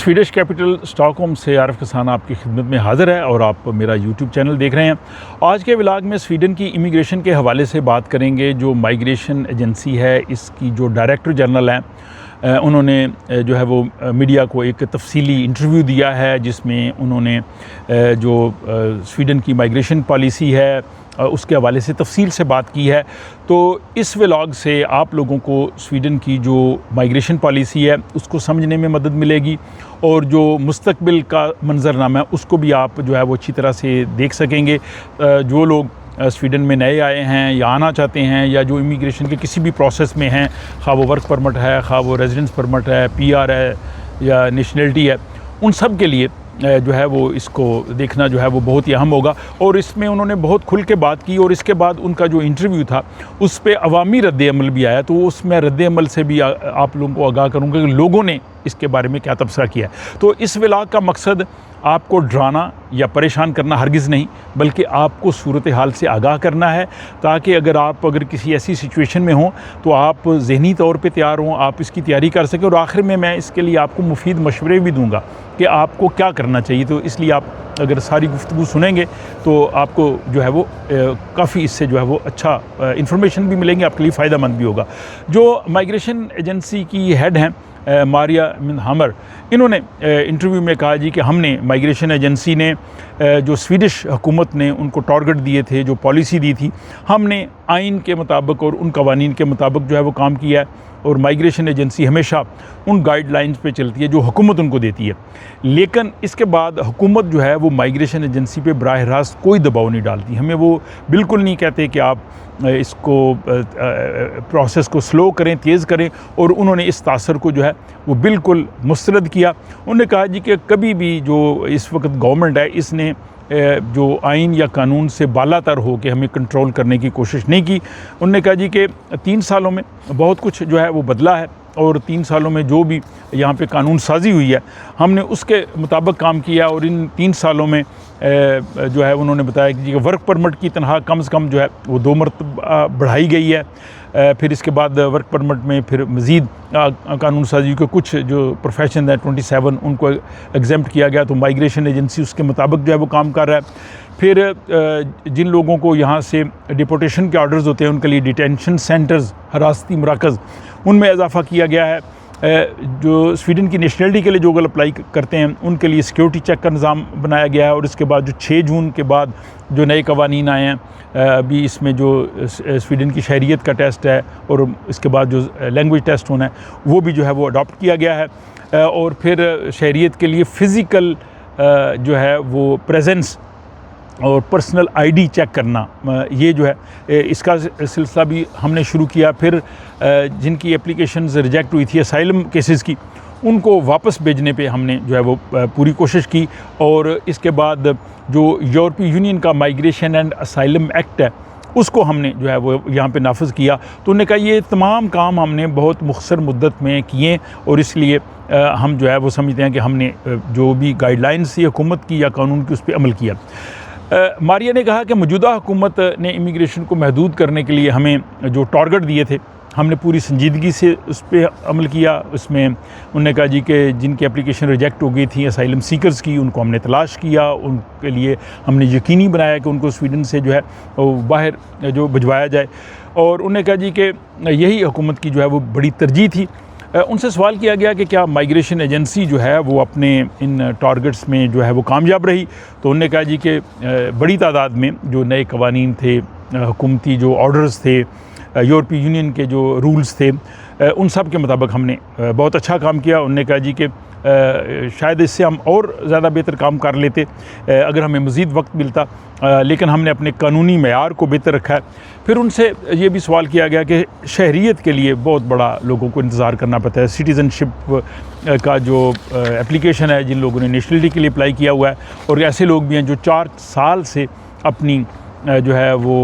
Swedish capital Stockholm से आरिफ किसान आपकी खिदमत में हाज़िर है और आप मेरा यूट्यूब चैनल देख रहे हैं। आज के व्लॉग में स्वीडन की इमिग्रेशन के हवाले से बात करेंगे। जो माइग्रेशन एजेंसी है, इसकी जो डायरेक्टर जनरल हैं, उन्होंने जो है वो मीडिया को एक तफसीली इंटरव्यू दिया है, जिसमें उन्होंने जो स्वीडन की माइग्रेशन पॉलिसी है उसके हवाले से तफसील से बात की है। तो इस व्लॉग से आप लोगों को स्वीडन की जो माइग्रेशन पॉलिसी है उसको समझने में मदद मिलेगी और जो मुस्तकबिल का मंजरनामा है उसको भी आप जो है वो अच्छी तरह से देख सकेंगे। जो लोग स्वीडन में नए आए हैं या आना चाहते हैं, या जो इमिग्रेशन के किसी भी प्रोसेस में हैं, खा वो वर्क परमिट है, खा वो रेजिडेंस परमिट है, PR है या नेशनलिटी है, उन सब के लिए जो है वो इसको देखना जो है वो बहुत ही अहम होगा। और इसमें उन्होंने बहुत खुल के बात की और इसके बाद उनका जो इंटरव्यू था उस पर अवामी रद्द-ए-अमल भी आया। तो उसमें रद्द-ए-अमल से भी आप लोगों को आगाह करूँगा कि लोगों ने इसके बारे में क्या तबसरा किया है। तो इस व्लॉग का मकसद आपको डराना या परेशान करना हरगिज़ नहीं, बल्कि आपको सूरत हाल से आगाह करना है, ताकि अगर किसी ऐसी सिचुएशन में हों तो आप ज़हनी तौर पे तैयार हों, आप इसकी तैयारी कर सकें। और आखिर में मैं इसके लिए आपको मुफीद मशवरे भी दूंगा कि आपको क्या करना चाहिए। तो इसलिए आप अगर सारी गुफ्तगू सुनेंगे तो आपको जो है वो काफ़ी इससे जो है वो अच्छा इंफॉर्मेशन भी मिलेंगे, आपके लिए फ़ायदा मंद भी होगा। जो माइग्रेशन एजेंसी की हेड हैं मारिया मिनहामर, इन्होंने इंटरव्यू में कहा जी कि हमने माइग्रेशन एजेंसी ने जो स्वीडिश हुकूमत ने उनको टारगेट दिए थे, जो पॉलिसी दी थी, हमने आइन के मुताबिक और उन कवानीन के मुताबिक जो है वो काम किया है। और माइग्रेशन एजेंसी हमेशा उन गाइडलाइंस पे चलती है जो हुकूमत उनको देती है। लेकिन इसके बाद हुकूमत जो है वो माइग्रेशन एजेंसी पे बराह रास्त कोई दबाव नहीं डालती। हमें वो बिल्कुल नहीं कहते कि आप इसको प्रोसेस को स्लो करें, तेज़ करें। और उन्होंने इस तासर को जो है वो बिल्कुल मुस्तरद किया। उन्होंने कहा जी कि कभी भी जो इस वक्त गवर्नमेंट है, इसने जो आइन या कानून से बालातर हो के हमें कंट्रोल करने की कोशिश नहीं की। उन्होंने कहा जी कि 3 सालों में बहुत कुछ जो है वो बदला है और 3 सालों में जो भी यहाँ पे कानून साजी हुई है हमने उसके मुताबिक काम किया। और इन 3 सालों में जो है उन्होंने बताया कि वर्क परमिट की तनख्वाह कम से कम जो है वो 2 मरतबा बढ़ाई गई है। फिर इसके बाद वर्क परमिट में फिर मज़ीद कानून साजी के कुछ जो प्रोफेशन है 27 उनको एग्जेम्प्ट किया गया। तो माइग्रेशन एजेंसी उसके मुताबिक जो है वो काम कर रहा है। फिर जिन लोगों को यहाँ से डिपोर्टेशन के ऑर्डर्स होते हैं उनके लिए डिटेंशन सेंटर्स, हिरासती मराकज़, उनमें इजाफ़ा किया गया है। जो स्वीडन की नेशनलिटी के लिए जो लोग अप्लाई करते हैं उनके लिए सिक्योरिटी चेक का निज़ाम बनाया गया है। और इसके बाद जो 6 जून के बाद जो नए कवानीन आए हैं, अभी इसमें जो स्वीडन की शहरियत का टेस्ट है और इसके बाद जो लैंग्वेज टेस्ट होना है वो भी जो है वो अडॉप्ट किया गया है। और फिर शहरियत के लिए फ़िज़िकल जो है वो प्रेजेंस और पर्सनल ID चेक करना, ये जो है इसका सिलसिला भी हमने शुरू किया। फिर जिनकी एप्लीकेशंस रिजेक्ट हुई थी असाइलम केसेस की, उनको वापस भेजने पे हमने जो है वो पूरी कोशिश की। और इसके बाद जो यूरोपीय यूनियन का माइग्रेशन एंड असाइलम एक्ट है उसको हमने जो है वो यहाँ पे नाफिज किया। तो उन्होंने कहा ये तमाम काम हमने बहुत मुख्तसर मुद्दत में किए और इसलिए हम जो है वो समझते हैं कि हमने जो भी गाइडलाइंस थी हुकूमत की या कानून की उस पर अमल किया। मारिया ने कहा कि मौजूदा हुकूमत ने इमिग्रेशन को महदूद करने के लिए हमें जो टारगेट दिए थे हमने पूरी संजीदगी से उस पर अमल किया। उसमें उन्होंने कहा जी कि जिनकी एप्लीकेशन रिजेक्ट हो गई थी असाइलम सीकर्स की, उनको हमने तलाश किया, उनके लिए हमने यकीनी बनाया कि उनको स्वीडन से जो है वो बाहर जो भिजवाया जाए। और उन्होंने कहा जी कि यही हुकूमत की जो है वो बड़ी तरजीह थी। उनसे सवाल किया गया कि क्या माइग्रेशन एजेंसी जो है वो अपने इन टारगेट्स में जो है वो कामयाब रही। तो उन्होंने कहा जी कि बड़ी तादाद में जो नए कवानीन थे, हुकूमती जो ऑर्डर्स थे, यूरोपीय यूनियन के जो रूल्स थे, उन सब के मुताबिक हमने बहुत अच्छा काम किया। उन्होंने कहा जी कि शायद इससे हम और ज़्यादा बेहतर काम कर लेते अगर हमें मज़ीद वक्त मिलता, लेकिन हमने अपने कानूनी मेयार को बेहतर रखा है। फिर उनसे ये भी सवाल किया गया कि शहरियत के लिए बहुत बड़ा लोगों को इंतज़ार करना पड़ता है। सिटीज़नशिप का जो एप्लीकेशन है, जिन लोगों ने नेशनलिटी के लिए अप्लाई किया हुआ है, और ऐसे लोग भी हैं जो 4 साल से अपनी जो है वो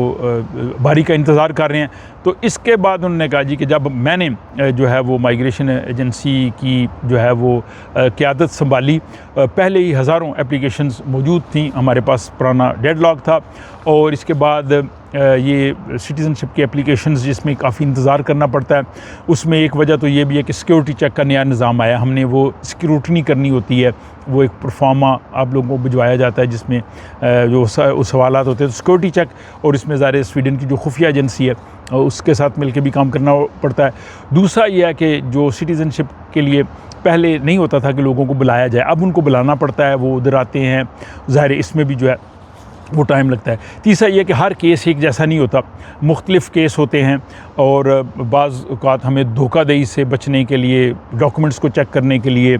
बारी का इंतज़ार कर रहे हैं। तो इसके बाद उन्होंने कहा जी कि जब मैंने जो है वो माइग्रेशन एजेंसी की जो है वो क़यादत संभाली, पहले ही हज़ारों एप्लीकेशंस मौजूद थी, हमारे पास पुराना डेडलॉक था। और इसके बाद ये सिटीज़नशिप की एप्लीकेशंस जिसमें काफ़ी इंतज़ार करना पड़ता है, उसमें एक वजह तो ये भी है कि सिक्योरिटी चेक का नया निज़ाम आया, हमने वो स्क्रूटनी करनी होती है, वो एक परफॉर्मा आप लोगों को भिजवाया जाता है जिसमें जो सवालात होते हैं, तो सिक्योरिटी चेक और इसमें ज़ाहिर स्वीडन की जो खुफिया एजेंसी है उसके साथ मिलकर भी काम करना पड़ता है। दूसरा ये है कि जो सिटीज़नशिप के लिए पहले नहीं होता था कि लोगों को बुलाया जाए, अब उनको बुलाना पड़ता है, वो उधर आते हैं, ज़ाहिर इसमें भी जो है वो टाइम लगता है। तीसरा ये कि हर केस एक जैसा नहीं होता, मुख्तलिफ़ केस होते हैं और बाज़ औक़ात हमें धोखाधड़ी से बचने के लिए, डॉक्यूमेंट्स को चेक करने के लिए,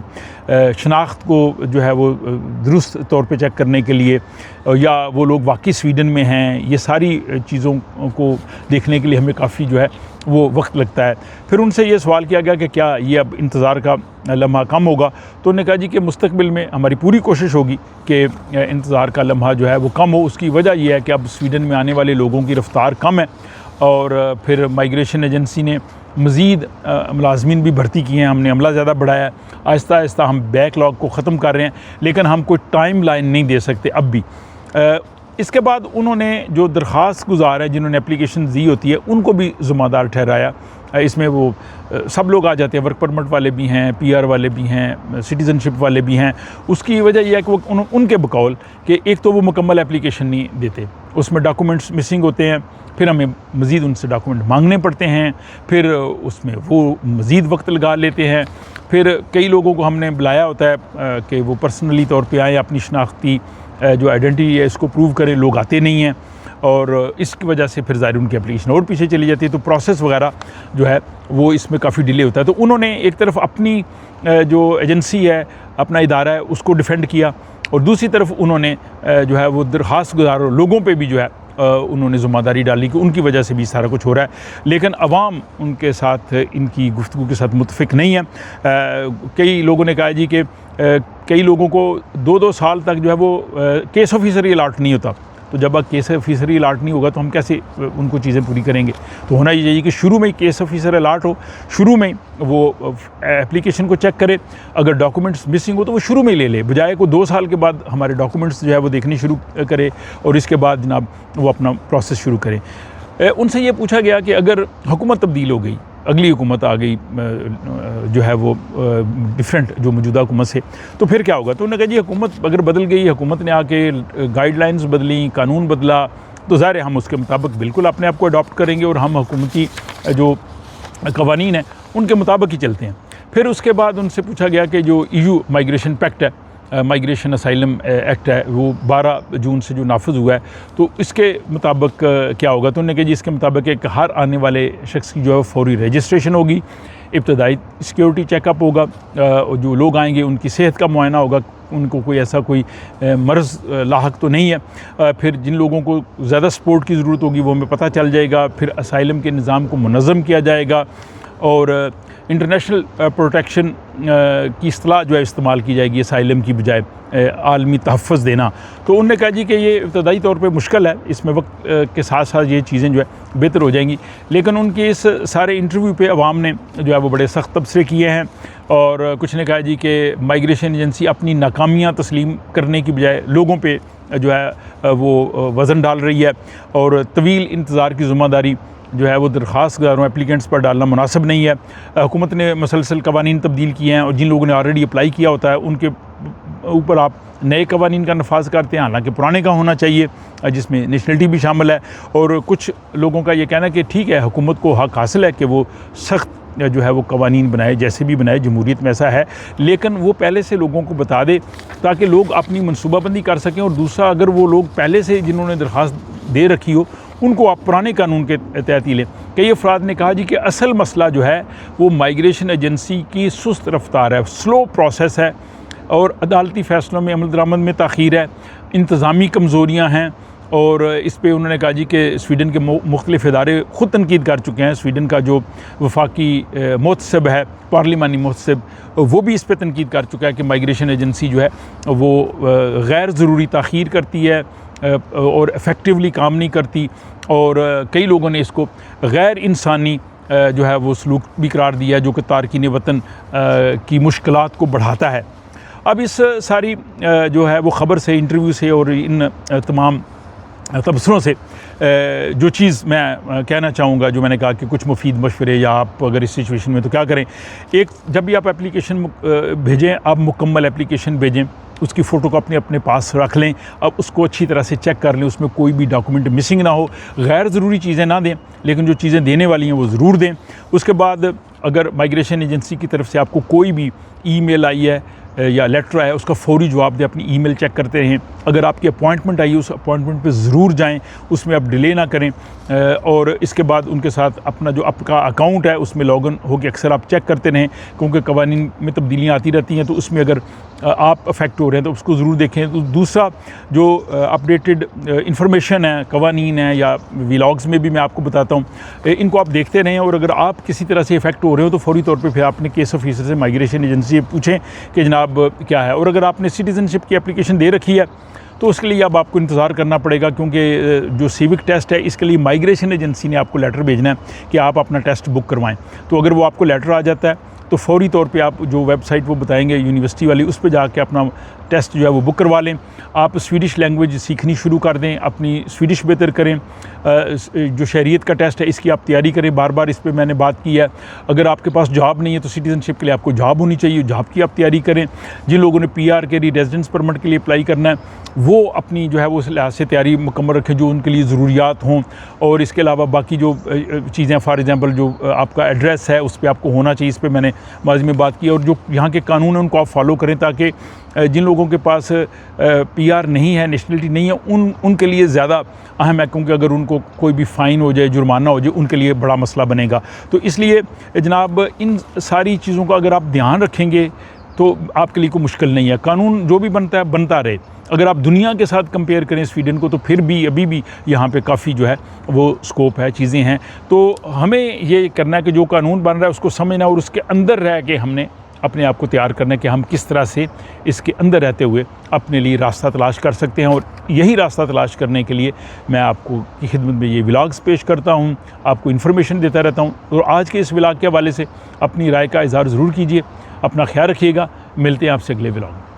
शनाख्त को जो है वो दुरुस्त तौर पे चेक करने के लिए, या वो लोग वाकई स्वीडन में हैं, ये सारी चीज़ों को देखने के लिए हमें काफ़ी जो है वो वक्त लगता है। फिर उनसे ये सवाल किया गया कि क्या ये अब इंतज़ार का लम्हा कम होगा, तो उन्होंने कहा जी कि मुस्तकबिल में हमारी पूरी कोशिश होगी कि इंतज़ार का लम्हा जो है वो कम हो। उसकी वजह यह है कि अब स्वीडन में आने वाले लोगों की रफ़्तार कम है और फिर माइग्रेशन एजेंसी ने मज़ीद मुलाज़मीन भी भर्ती किए हैं, हमने अमला ज़्यादा बढ़ाया है, आहिस्ता आहिस्ता हम बैकलॉग को ख़त्म कर रहे हैं, लेकिन हम कोई टाइम लाइन नहीं दे सकते अब भी। इसके बाद उन्होंने जो दरख्वास्त गुज़ार है जिन्होंने एप्लीकेशन दी होती है उनको भी ज़िम्मेदार ठहराया। इसमें वो सब लोग आ जाते हैं, वर्क परमिट वाले भी हैं, पीआर वाले भी हैं, सिटीज़नशिप वाले भी हैं। उसकी वजह यह है कि वो उनके बकौल कि एक तो वो मुकम्मल एप्लीकेशन नहीं देते, उसमें डॉक्यूमेंट्स मिसिंग होते हैं, फिर हमें मज़ीद उनसे डॉक्यूमेंट मांगने पड़ते हैं, फिर उसमें वो मज़ीद वक्त लगा लेते हैं। फिर कई लोगों को हमने बुलाया होता है कि वो पर्सनली तौर पे आए, अपनी शनाख्ती जो आइडेंटिटी है इसको प्रूव करें, लोग आते नहीं हैं और इसकी वजह से फिर ज़ाहिर उनकी एप्लीकेशन और पीछे चली जाती है, तो प्रोसेस वगैरह जो है वो इसमें काफ़ी डिले होता है। तो उन्होंने एक तरफ अपनी जो एजेंसी है, अपना इदारा है, उसको डिफेंड किया और दूसरी तरफ उन्होंने जो है वो दरख्वास्त गुज़ार लोगों पे भी जो है उन्होंने ज़िम्मेदारी डाली कि उनकी वजह से भी सारा कुछ हो रहा है, लेकिन अवाम उनके साथ इनकी गुफ्तगू के साथ मुत्तफ़िक नहीं है। कई लोगों ने कहा जी कि कई लोगों को 2-2 साल तक जो है वो केस ऑफिसर ही अलॉट नहीं होता, तो जब केस ऑफिसर ही अलॉट नहीं होगा तो हम कैसे उनको चीज़ें पूरी करेंगे। तो होना ये चाहिए कि शुरू में ही केस ऑफिसर अलॉट हो, शुरू में वो एप्लीकेशन को चेक करे, अगर डॉक्यूमेंट्स मिसिंग हो तो वो शुरू में ही ले ले, बजाय को 2 साल के बाद हमारे डॉक्यूमेंट्स जो है वो देखने शुरू करे और इसके बाद जनाब वो अपना प्रोसेस शुरू करें। उनसे ये पूछा गया कि अगर हुकूमत तब्दील हो गई, अगली हुकूमत आ गई जो है वो डिफरेंट जो मौजूदा हुकूमत से, तो फिर क्या होगा। तो उन्होंने कहा जी हुकूमत अगर बदल गई, हुकूमत ने आके गाइडलाइंस बदली, कानून बदला, तो ज़ाहिर है हम उसके मुताबिक बिल्कुल अपने आप को अडॉप्ट करेंगे और हम हुकूमती जो कवानीन है उनके मुताबिक ही चलते हैं। फिर उसके बाद उनसे पूछा गया कि जो EU माइग्रेशन पैक्ट है, माइग्रेशन असाइलम एक्ट है, वो 12 जून से जो नाफिज हुआ है, तो इसके मुताबिक क्या होगा। तो उन्होंने कहा जी इसके मुताबिक एक हर आने वाले शख्स की जो है फौरी रजिस्ट्रेशन होगी, इब्तदाई सिक्योरिटी चेकअप होगा, जो लोग आएंगे उनकी सेहत का मुआयना होगा, उनको कोई ऐसा कोई मर्ज़ लाहक तो नहीं है। फिर जिन लोगों को ज़्यादा सपोर्ट की ज़रूरत होगी वो हमें पता चल जाएगा, फिर असाइलम के निज़ाम को मुनज़्ज़म किया जाएगा और इंटरनेशनल प्रोटेक्शन की इस्तिलाह जो है इस्तेमाल की जाएगी असाइलम की बजाय आलमी तहफ़्फ़ुज़ देना। तो उन्होंने कहा जी कि ये इब्तदाई तौर पे मुश्किल है, इसमें वक्त के साथ साथ ये चीज़ें जो है बेहतर हो जाएंगी। लेकिन उनके इस सारे इंटरव्यू पे अवाम ने जो है वो बड़े सख्त तबसरे किए हैं और कुछ ने कहा जी कि माइग्रेशन एजेंसी अपनी नाकामियाँ तस्लीम करने की बजाय लोगों पे जो है वो वज़न डाल रही है और तवील इंतज़ार की ज़िम्मेदारी जो है वो दरख्वास्त गुज़ारों एप्लीकेंट्स पर डालना मुनासिब नहीं है। हुकूमत ने मसलसल कवानीन तब्दील किए हैं और जिन लोगों ने ऑलरेडी अप्लाई किया होता है उनके ऊपर आप नए कवानीन का नफाज करते हैं, हालांकि पुराने का होना चाहिए जिसमें नेशनलिटी भी शामिल है। और कुछ लोगों का ये कहना है कि ठीक है हुकूमत को हक़ हासिल है कि वो सख्त जो है वो कवानीन बनाए, जैसे भी बनाए, जमहूरियत में ऐसा है, लेकिन वो पहले से लोगों को बता दे ताकि लोग अपनी मनसूबाबंदी कर सकें। और दूसरा, अगर वो लोग पहले से जिन्होंने दरख्वास्त दे रखी हो उनको आप पुराने कानून के तहत ही लें। कई अफराद ने कहा जी कि असल मसला जो है वो माइग्रेशन एजेंसी की सुस्त रफ्तार है, स्लो प्रोसेस है और अदालती फ़ैसलों में अमल दरामद में ताख़ीर है, इंतज़ामी कमज़ोरियाँ हैं। और इस पे उन्होंने कहा जी कि स्वीडन के मुख्तलिफ़ इदारे ख़ुद तनकीद कर चुके हैं। स्वीडन का जो वफाकी मुहतसिब है, पार्लिमानी मुहतसिब, वो भी इस पे तनकीद कर चुका है कि माइग्रेशन एजेंसी जो है वो गैर ज़रूरी ताख़ीर करती है और इफ़ेक्टिवली काम नहीं करती। और कई लोगों ने इसको गैर इंसानी जो है वो सलूक भी करार दिया जो कि तारकीन वतन की मुश्किलात को बढ़ाता है। अब इस सारी जो है वो ख़बर से, इंटरव्यू से और इन तमाम तबसरों से जो चीज़ मैं कहना चाहूँगा, जो मैंने कहा कि कुछ मुफीद मशवरे या आप अगर इस सिचुएशन में तो क्या करें। एक, जब भी आप एप्लीकेशन भेजें, आप मुकम्मल एप्लीकेशन भेजें, उसकी फ़ोटो को अपने पास रख लें। अब उसको अच्छी तरह से चेक कर लें, उसमें कोई भी डॉक्यूमेंट मिसिंग ना हो। गैर ज़रूरी चीज़ें ना दें, लेकिन जो चीज़ें देने वाली हैं वो ज़रूर दें। उसके बाद अगर माइग्रेशन एजेंसी की तरफ से आपको कोई भी ईमेल आई है या लेटर आया, उसका फ़ौरी जवाब दें। अपनी ईमेल चेक करते रहें। अगर आपकी अपॉइंटमेंट आई है, उस अपॉइंटमेंट पे ज़रूर जाएं, उसमें आप डिले ना करें। और इसके बाद उनके साथ अपना जो आपका अकाउंट है उसमें लॉगिन होकर अक्सर आप चेक करते रहें, क्योंकि कवानीन में तब्दीलियाँ आती रहती हैं, तो उसमें अगर आप अफेक्ट हो रहे हैं तो उसको ज़रूर देखें। तो दूसरा, जो अपडेटेड इंफॉर्मेशन है, कवानीन है या व्लॉग्स में भी मैं आपको बताता हूँ, इनको आप देखते रहें। और अगर आप किसी तरह से इफ़ेक्ट हो रहे हो तो फ़ौरी तौर पे फिर आपने केस ऑफिसर से, माइग्रेशन एजेंसी से पूछें कि जनाब क्या है। और अगर आपने सिटीज़नशिप की एप्लीकेशन दे रखी है तो उसके लिए अब आपको इंतज़ार करना पड़ेगा, क्योंकि जो सिविक टेस्ट है इसके लिए माइग्रेशन एजेंसी ने आपको लेटर भेजना है कि आप अपना टेस्ट बुक करवाएं। तो अगर वो आपको लेटर आ जाता है तो फ़ौरी तौर पे आप जो वेबसाइट वो बताएंगे यूनिवर्सिटी वाली, उस पर जाके अपना टेस्ट जो है वो बुक करवा लें। आप स्वीडिश लैंग्वेज सीखनी शुरू कर दें, अपनी स्वीडिश बेहतर करें। जो शहरियत का टेस्ट है इसकी आप तैयारी करें। बार बार इस पे मैंने बात की है। अगर आपके पास जॉब नहीं है तो सिटीज़नशिप के लिए आपको जॉब होनी चाहिए, जॉब की आप तैयारी करें। जिन लोगों ने PR के लिए, रेजिडेंस परमिट के लिए अप्लाई करना है, वो अपनी जो है वो उस लिहाज से तैयारी मुकम्मल रखें जो उनके लिए ज़रूरियात हों। और इसके अलावा बाकी जो चीज़ें, फॉर एग्ज़ाम्पल जो आपका एड्रेस है उस पर आपको होना चाहिए, इस पर मैंने माज़ी में बात की। और जो यहाँ के कानून हैं उनको आप फॉलो करें, ताकि जिन लोगों के पास PR नहीं है, नेशनलिटी नहीं है, उनके लिए ज़्यादा अहम है, क्योंकि अगर उनको कोई भी फ़ाइन हो जाए, जुर्माना हो जाए, उनके लिए बड़ा मसला बनेगा। तो इसलिए जनाब इन सारी चीज़ों का अगर आप ध्यान रखेंगे तो आपके लिए कोई मुश्किल नहीं है। कानून जो भी बनता है बनता रहे। अगर आप दुनिया के साथ कंपेयर करें स्वीडन को, तो फिर भी अभी भी यहाँ पे काफ़ी जो है वो स्कोप है, चीज़ें हैं। तो हमें ये करना है कि जो कानून बन रहा है उसको समझना, और उसके अंदर रह के हमने अपने आप को तैयार करना है कि हम किस तरह से इसके अंदर रहते हुए अपने लिए रास्ता तलाश कर सकते हैं। और यही रास्ता तलाश करने के लिए मैं आपको की खिदमत में ये व्लॉग्स पेश करता हूँ, आपको इन्फॉर्मेशन देता रहता हूँ। और आज के इस व्लॉग के हवाले से अपनी राय का इज़हार ज़रूर कीजिए। अपना ख्याल रखिएगा। मिलते हैं आपसे अगले व्लॉग में।